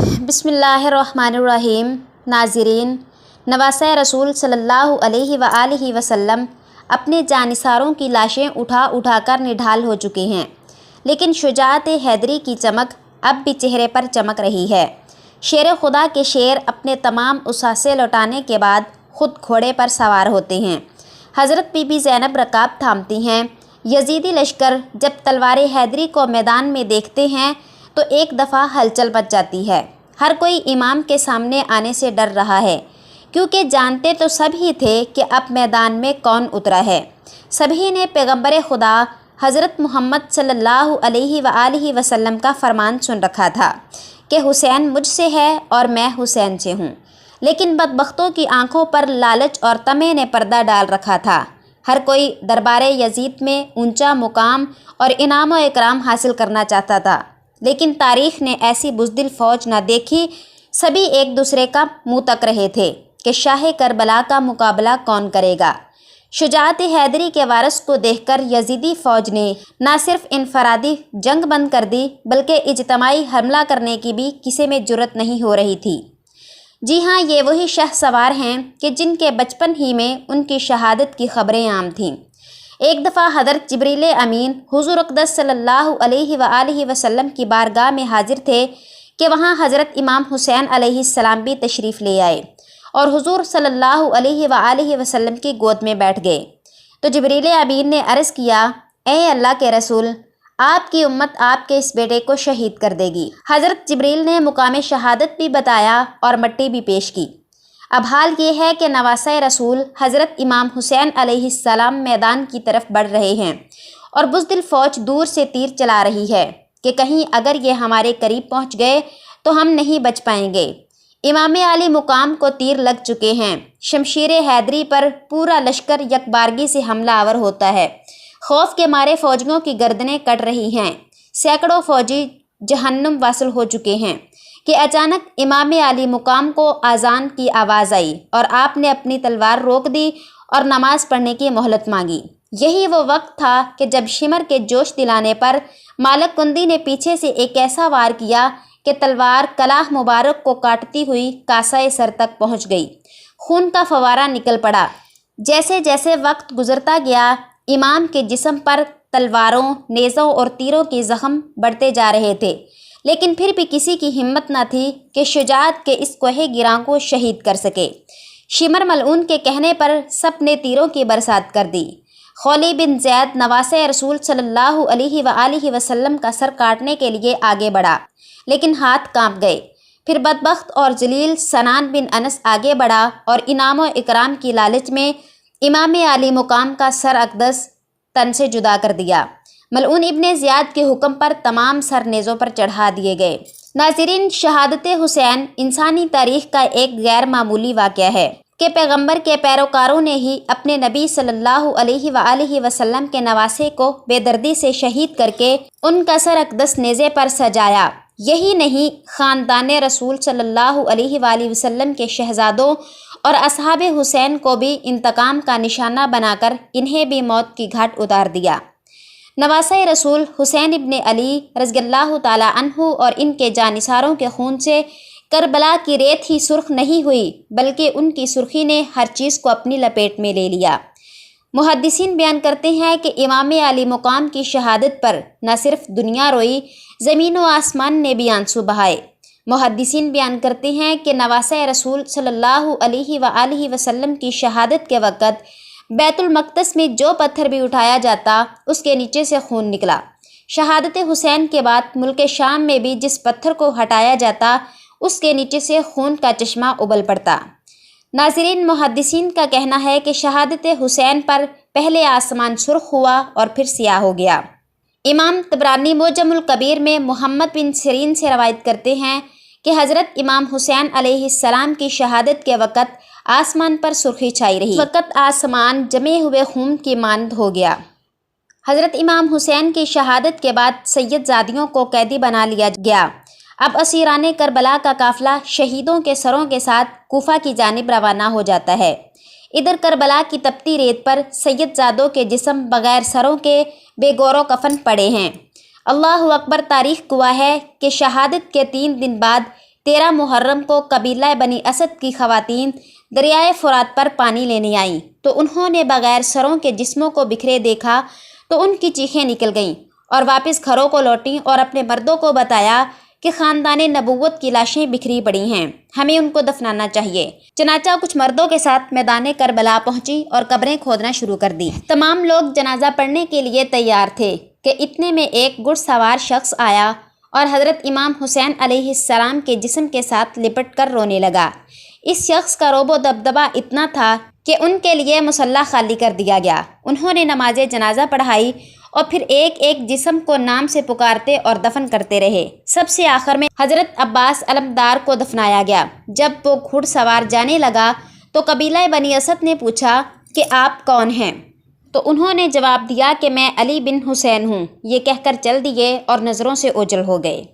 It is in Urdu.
بسم اللہ الرحمن الرحیم۔ ناظرین، نواسۂ رسول صلی اللہ علیہ وآلہ وسلم اپنے جانثاروں کی لاشیں اٹھا اٹھا کر نڈھال ہو چکے ہیں، لیکن شجاعت حیدری کی چمک اب بھی چہرے پر چمک رہی ہے۔ شیر خدا کے شیر اپنے تمام اثاثے لوٹانے کے بعد خود گھوڑے پر سوار ہوتے ہیں۔ حضرت بی بی زینب رکاب تھامتی ہیں۔ یزیدی لشکر جب تلوار حیدری کو میدان میں دیکھتے ہیں تو ایک دفعہ ہلچل مچ جاتی ہے۔ ہر کوئی امام کے سامنے آنے سے ڈر رہا ہے، کیونکہ جانتے تو سب ہی تھے کہ اب میدان میں کون اترا ہے۔ سبھی نے پیغمبر خدا حضرت محمد صلی اللہ علیہ وآلہ وسلم کا فرمان سن رکھا تھا کہ حسین مجھ سے ہے اور میں حسین سے ہوں، لیکن بدبختوں کی آنکھوں پر لالچ اور طمع نے پردہ ڈال رکھا تھا۔ ہر کوئی دربار یزید میں اونچا مقام اور انعام و اکرام حاصل کرنا چاہتا تھا، لیکن تاریخ نے ایسی بزدل فوج نہ دیکھی۔ سبھی ایک دوسرے کا منہ تک رہے تھے کہ شاہ کربلا کا مقابلہ کون کرے گا۔ شجاعت حیدری کے وارث کو دیکھ کر یزیدی فوج نے نہ صرف انفرادی جنگ بند کر دی، بلکہ اجتماعی حملہ کرنے کی بھی کسی میں جرأت نہیں ہو رہی تھی۔ جی ہاں، یہ وہی شاہ سوار ہیں کہ جن کے بچپن ہی میں ان کی شہادت کی خبریں عام تھیں۔ ایک دفعہ حضرت جبریل امین حضور اقدس صلی اللہ علیہ وآلہ وسلم کی بارگاہ میں حاضر تھے کہ وہاں حضرت امام حسین علیہ السلام بھی تشریف لے آئے اور حضور صلی اللہ علیہ وآلہ وسلم کی گود میں بیٹھ گئے۔ تو جبریل امین نے عرض کیا، اے اللہ کے رسول، آپ کی امت آپ کے اس بیٹے کو شہید کر دے گی۔ حضرت جبریل نے مقام شہادت بھی بتایا اور مٹی بھی پیش کی۔ اب حال یہ ہے کہ نواسۂ رسول حضرت امام حسین علیہ السلام میدان کی طرف بڑھ رہے ہیں اور بزدل فوج دور سے تیر چلا رہی ہے کہ کہیں اگر یہ ہمارے قریب پہنچ گئے تو ہم نہیں بچ پائیں گے۔ امام علی مقام کو تیر لگ چکے ہیں۔ شمشیر حیدری پر پورا لشکر یکبارگی سے حملہ آور ہوتا ہے۔ خوف کے مارے فوجیوں کی گردنیں کٹ رہی ہیں۔ سینکڑوں فوجی جہنم واصل ہو چکے ہیں کہ اچانک امام علی مقام کو اذان کی آواز آئی اور آپ نے اپنی تلوار روک دی اور نماز پڑھنے کی مہلت مانگی۔ یہی وہ وقت تھا کہ جب شمر کے جوش دلانے پر مالک کندی نے پیچھے سے ایک ایسا وار کیا کہ تلوار کلاہ مبارک کو کاٹتی ہوئی کاسۂ سر تک پہنچ گئی۔ خون کا فوارہ نکل پڑا۔ جیسے جیسے وقت گزرتا گیا، امام کے جسم پر تلواروں، نیزوں اور تیروں کے زخم بڑھتے جا رہے تھے، لیکن پھر بھی کسی کی ہمت نہ تھی کہ شجاعت کے اس کوہ گراں کو شہید کر سکے۔ شمر ملعون کے کہنے پر سب نے تیروں کی برسات کر دی۔ خولی بن زید نواسۂ رسول صلی اللہ علیہ وآلہ وسلم کا سر کاٹنے کے لیے آگے بڑھا، لیکن ہاتھ کانپ گئے۔ پھر بدبخت اور ذلیل سنان بن انس آگے بڑھا اور انعام و اکرام کی لالچ میں امام علی مقام کا سر اقدس تن سے جدا کر دیا۔ ملعون ابن زیاد کے حکم پر تمام سر نیزوں پر چڑھا دیے گئے۔ ناظرین، شہادت حسین انسانی تاریخ کا ایک غیر معمولی واقعہ ہے کہ پیغمبر کے پیروکاروں نے ہی اپنے نبی صلی اللہ علیہ وآلہ وسلم کے نواسے کو بے دردی سے شہید کر کے ان کا سر اقدس نیزے پر سجایا۔ یہی نہیں، خاندان رسول صلی اللہ علیہ وآلہ وسلم کے شہزادوں اور اصحاب حسین کو بھی انتقام کا نشانہ بنا کر انہیں بھی موت کی گھاٹ اتار دیا۔ نواسۂ رسول حسین ابن علی رضی اللہ تعالی عنہ اور ان کے جانثاروں کے خون سے کربلا کی ریت ہی سرخ نہیں ہوئی، بلکہ ان کی سرخی نے ہر چیز کو اپنی لپیٹ میں لے لیا۔ محدثین بیان کرتے ہیں کہ امام علی مقام کی شہادت پر نہ صرف دنیا روئی، زمین و آسمان نے بھی آنسو بہائے۔ محدثین بیان کرتے ہیں کہ نواسۂ رسول صلی اللہ علیہ وآلہ وسلم کی شہادت کے وقت بیت المقدس میں جو پتھر بھی اٹھایا جاتا اس کے نیچے سے خون نکلا۔ شہادت حسین کے بعد ملک شام میں بھی جس پتھر کو ہٹایا جاتا اس کے نیچے سے خون کا چشمہ ابل پڑتا۔ ناظرین، محدثین کا کہنا ہے کہ شہادت حسین پر پہلے آسمان سرخ ہوا اور پھر سیاہ ہو گیا۔ امام طبرانی معجم الکبیر میں محمد بن سیرین سے روایت کرتے ہیں کہ حضرت امام حسین علیہ السلام کی شہادت کے وقت آسمان پر سرخی چھائی رہی۔ وقت آسمان جمے ہوئے خون کی مانند ہو گیا۔ حضرت امام حسین کی شہادت کے بعد سید زادیوں کو قیدی بنا لیا گیا۔ اب اسیران کربلا کا قافلہ شہیدوں کے سروں کے ساتھ کوفہ کی جانب روانہ ہو جاتا ہے۔ ادھر کربلا کی تپتی ریت پر سید زادوں کے جسم بغیر سروں کے بے گور و کفن پڑے ہیں۔ اللہ اکبر! تاریخ گواہ ہے کہ شہادت کے 3 دن بعد 13 محرم کو قبیلہ بنی اسد کی خواتین دریائے فرات پر پانی لینے آئیں تو انہوں نے بغیر سروں کے جسموں کو بکھرے دیکھا تو ان کی چیخیں نکل گئیں اور واپس گھروں کو لوٹیں اور اپنے مردوں کو بتایا کہ خاندان نبوت کی لاشیں بکھری پڑی ہیں، ہمیں ان کو دفنانا چاہیے۔ چنانچہ کچھ مردوں کے ساتھ میدان کربلا پہنچی اور قبریں کھودنا شروع کر دی۔ تمام لوگ جنازہ پڑھنے کے لیے تیار تھے کہ اتنے میں ایک گھڑ سوار شخص آیا اور حضرت امام حسین علیہ السلام کے جسم کے ساتھ لپٹ کر رونے لگا۔ اس شخص کا رعب و دبدبہ اتنا تھا کہ ان کے لیے مصلی خالی کر دیا گیا۔ انہوں نے نماز جنازہ پڑھائی اور پھر ایک ایک جسم کو نام سے پکارتے اور دفن کرتے رہے۔ سب سے آخر میں حضرت عباس علمدار کو دفنایا گیا۔ جب وہ گھڑ سوار جانے لگا تو قبیلہ بنی اسد نے پوچھا کہ آپ کون ہیں؟ تو انہوں نے جواب دیا کہ میں علی بن حسین ہوں۔ یہ کہہ کر چل دیے اور نظروں سے اوجھل ہو گئے۔